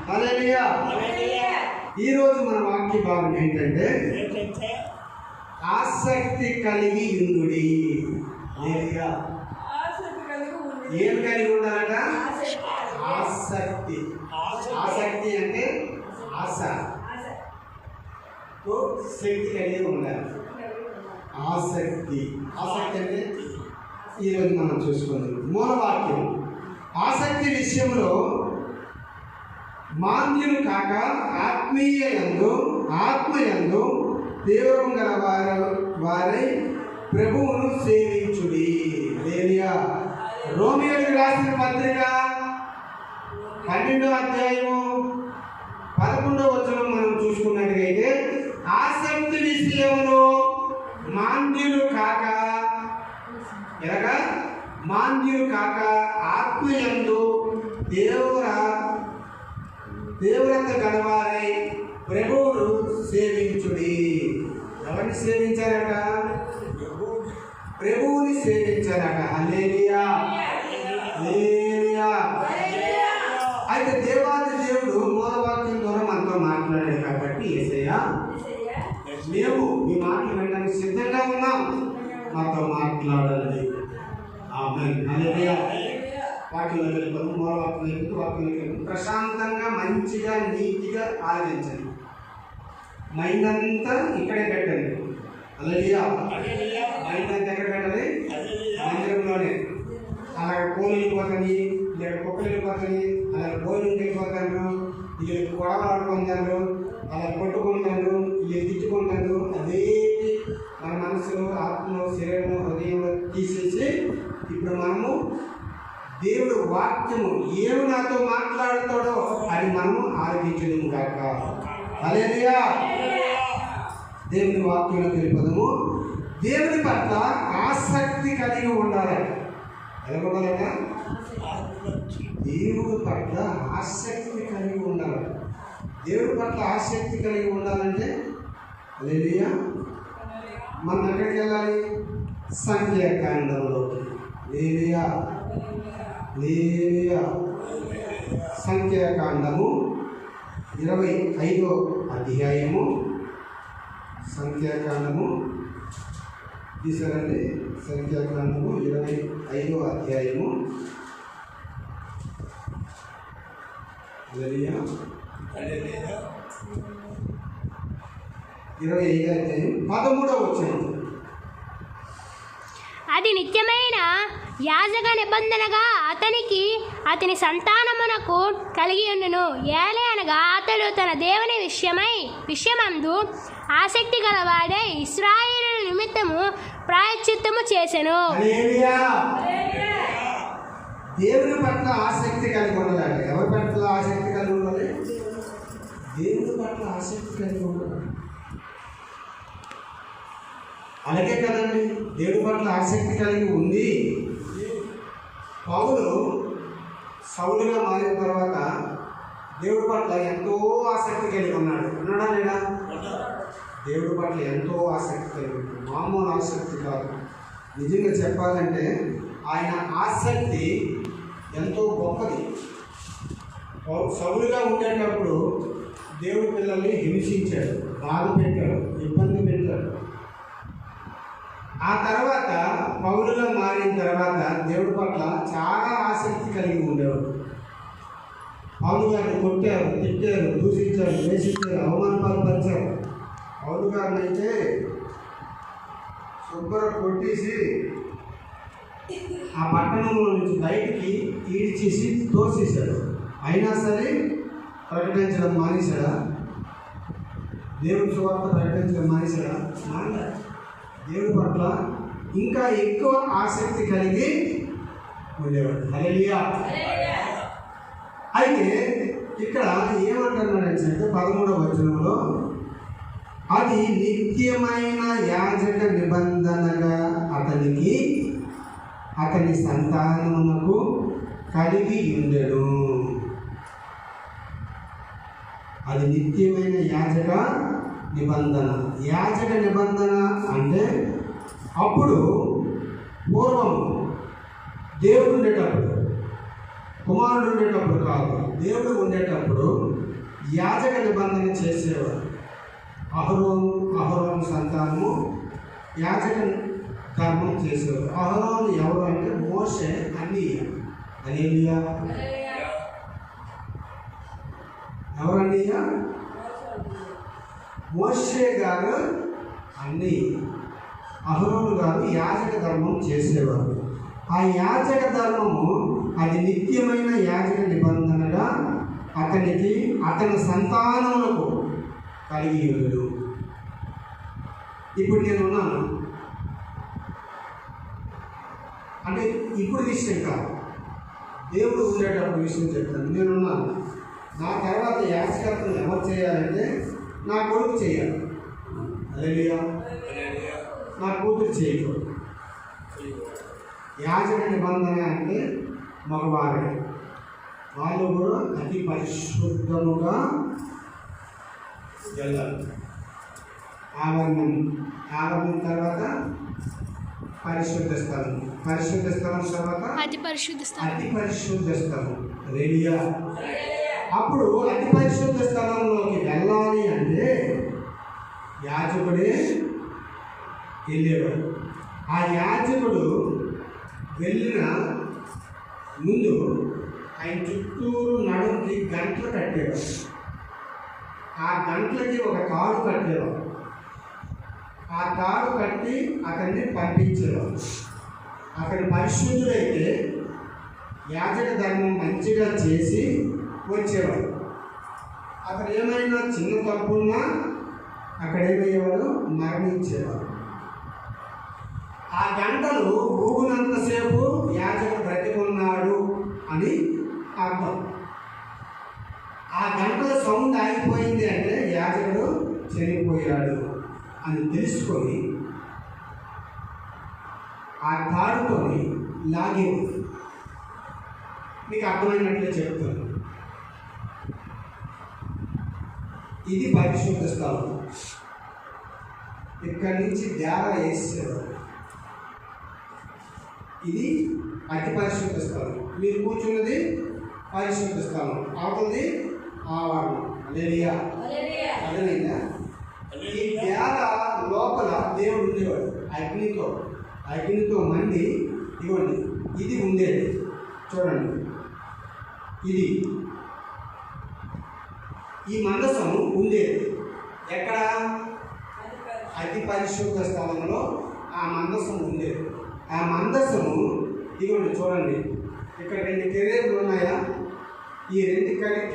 హల్లెలూయా. ఈరోజు మన వాక్య భాగం ఏంటంటే ఆసక్తి కలిగి ఉండుడి. ఏం కలిగి ఉండాలట? ఆసక్తి. ఆసక్తి అంటే ఆశ, శక్తి కలిగి ఉండాలి. ఆసక్తి. ఆసక్తి అంటే ఈరోజు మనం చూసుకుందాం. మూలవాక్యం, ఆసక్తి విషయంలో మాంద్యులు కాక ఆత్మయందు తీవ్రం గల వారై ప్రభువును సేవించుడి. రోమియోకి రాసిన పత్రిక 12వ అధ్యాయము 11వ వచనం మనం చూసుకున్నట్లయితే, ఆసక్తి విషయంలో మాంద్యులు కాక ఆత్మయందు తీవ్రత గలవారై ప్రభువును సేవించుడి. ఎవరిని సేవించారట? ప్రభువుని సేవించారట. హల్లెలూయా. అయితే దేవాది దేవుడు మూలవాక్యం ద్వారా మనతో మాట్లాడాడు కాబట్టి యేసయ్యా మేము మీ మాటలు వినడానికి సిద్ధంగా ఉన్నాం, మాతో మాట్లాడాలి. ఆమేన్. హల్లెలూయా. వాక్యంలోకి వెళ్ళిపోతాం. మూలవాక్యం ప్రశాంతంగా మంచిగా నీట్గా ఆలోచించండి. మైండ్ అంతా ఇక్కడే పెట్టండి. హల్లెలూయా. మైండ్ అంతా ఎక్కడ పెట్టాలి? మందిరంలోనే. అలాగే కోళ్ళు వెళ్ళిపోతాయి, లేక కుక్కలు వెళ్ళిపోతాయి, అలాగే భోజనం వెళ్ళిపోతారు, వీళ్ళు గొడవలు ఆడుకుంటారు, అలా కొట్టుకుంటారు, వీళ్ళు తిట్టుకుంటారు. అదే మన మనసులో, ఆత్మలో, శరీరంలో, హృదయంలో తీసేసి ఇప్పుడు మనము దేవుడు వాక్యము ఏమి నాతో మాట్లాడుతాడో అది మనము ఆలోచించడం కాక. హల్లెలూయా. దేవుని వాక్యంలో తెలిపదము. దేవుని పట్ల ఆసక్తి కలిగి ఉండాలి. ఎలా ఉండాలట? దేవుడి పట్ల ఆసక్తి కలిగి ఉండాలి. దేవుడి పట్ల ఆసక్తి కలిగి ఉండాలంటే హల్లెలూయా మనం ఎక్కడికి వెళ్ళాలి? సంఖ్యాకాండంలోకి. సంఖ్యాకాండము 25వ అధ్యాయము. సంఖ్యాకాండము తీసారండి. సంఖ్యాకాండము 25వ అధ్యాయము. 25వ అధ్యాయం 13వ వచనం. అది నిత్యమైన యాజక నిబంధనగా అతని సంతానమునకు కలిగి ఉండును. ఏలే అనగా అతడు తన దేవుని విషయమందు ఆసక్తి గలవాడై ఇశ్రాయేలు నిమిత్తము ప్రాయశ్చిత్తము చేసెను. దేవుని పట్ల ఆసక్తి కలిగి ఉండాలి. ఎవరి పట్ల ఆసక్తి కలిగి ఉండాలి? దేవుని పట్ల ఆసక్తి కలిగి ఉండాలి. అలాగే కదండి, దేవుడి పట్ల ఆసక్తి కలిగి ఉంది. పౌలు సౌలుగా మారిన తర్వాత దేవుడి పట్ల ఎంతో ఆసక్తి కలిగి ఉన్నాడా లేడా? దేవుడి పట్ల ఎంతో ఆసక్తి కలిగి ఉన్నాడు. మామూలు ఆసక్తి కాదు. నిజంగా చెప్పాలంటే ఆయన ఆసక్తి ఎంతో గొప్పది. సౌలుగా ఉండేటప్పుడు దేవుడి పిల్లల్ని హింసించాడు, బాధ పెట్టాడు, ఇబ్బంది పెట్టాడు. ఆ తర్వాత పౌలుగా మారిన తర్వాత దేవుడి పట్ల చాలా ఆసక్తి కలిగి ఉండేవాడు. పౌలు గారిని కొట్టారు, తిట్టారు, దూషించారు, వేసించారు, అవమానపరిచారు. పౌలు గారిని అయితే శుభ్రం కొట్టేసి ఆ పట్టణంలో నుంచి బయటికి ఈడ్చేసి తోసేశాడు. అయినా సరే ప్రకటించడం మానేశాడా? దేవుడి సువార్త ప్రకటించడం మానేశాడా? దేవుడి పట్ల ఇంకా ఎక్కువ ఆసక్తి కలిగి ఉండేవాడు. హల్లెలూయా. అయితే ఇక్కడ ఏమంటున్నాడంటే 13వ వచనంలో, అది నిత్యమైన యాజక నిబంధనగా అతని సంతానమునకు కలిగి ఉండెను. అది నిత్యమైన యాజక నిబంధన. యాజక నిబంధన అంటే అప్పుడు పూర్వం దేవుడు ఉండేటప్పుడు కుమారుడు ఉండేటప్పుడు కాదు, దేవుడు ఉండేటప్పుడు యాజక నిబంధన చేసేవారు. అహరోను సంతానము యాజక ధర్మం చేసేవారు. అహరోను ఎవరు అంటే మోషే అన్నయ్య. హల్లెలూయా. ఎవరన్నయ్య? మోషే గారు అన్నయ్య. అహరోను గారు యాజక ధర్మం చేసేవారు. ఆ యాజక ధర్మము అది నిత్యమైన యాజక నిబంధనగా అతనికి అతని సంతానములకు కలిగి ఉండదు. ఇప్పుడు నేను ఉన్నాను అంటే ఇప్పుడు విషయం కాదు, దేవుడు ఉండేటప్పుడు విషయం చెప్తాను. నేనున్నాను, నా తర్వాత యాజకత్వం ఎవరు చేయాలంటే నా కొడుకు చేయాలి. హల్లెలూయా. నా కూతురు చేయకూడదు. యాజక నిబంధన అంటే మగవారే, వాళ్ళు కూడా అతి పరిశుద్ధముగా వెళ్ళాలి. ఆవరణం తర్వాత పరిశుద్ధ స్థలం, పరిశుద్ధ స్థలం తర్వాత అతి పరిశుద్ధ స్థలం. హల్లెలూయా. అప్పుడు అతి పరిశుద్ధ స్థలంలోకి వెళ్ళాలి అంటే యాజకుడే వెళ్ళేవాడు. ఆ యాజకుడు వెళ్ళిన ముందు ఆయన చుట్టూరు నడుంకి గంటలు కట్టేవాడు. ఆ గంటలకి ఒక తాడు కట్టేవాడు. ఆ తాడు కట్టి అతన్ని పంపించేవాడు. అతను పరిశుద్ధుడైతే యాజక ధర్మం మంచిగా చేసి వచ్చేవాడు. అతను ఏమైనా చిన్న తప్పున్నా అక్కడ ఏమయ్యేవాడు? మరణించేవాడు. ఆ గంటలు ఊగినంతసేపు యాజకుడు బ్రతికున్నాడు అని అర్థం. ఆ గంటల సౌండ్ ఆగిపోయింది అంటే యాజకుడు చనిపోయాడు అని తెలుసుకొని ఆ తాడుకొని లాగేవాడు. మీకు అర్థమైనట్లే చెప్తాను. ఇది పరిశుద్ధ స్థలం. ఇక్కడి నుంచి దేవ వేసేవాడు. ఇది అతి పరిశుద్ధ స్థలం. మీరు కూర్చున్నది పరిశుద్ధ స్థలం, అవుతుంది ఆవరణం. హల్లెలూయా. అర్థమైందా? ఈ దేవ లోపల దేవుడు ఉండేవాడు. అగ్నితో మండి, ఇవ్వండి, ఇది ఉండేది చూడండి. ఇది ఈ మందసం ఉండేది ఎక్కడ? అతి పరిశుద్ధ స్థలంలో ఆ మందసం ఉండేది. ఆ మందసము ఇదిగోండి చూడండి, ఇక్కడ 2 కెరూబులు ఉన్నాయా? ఈ 2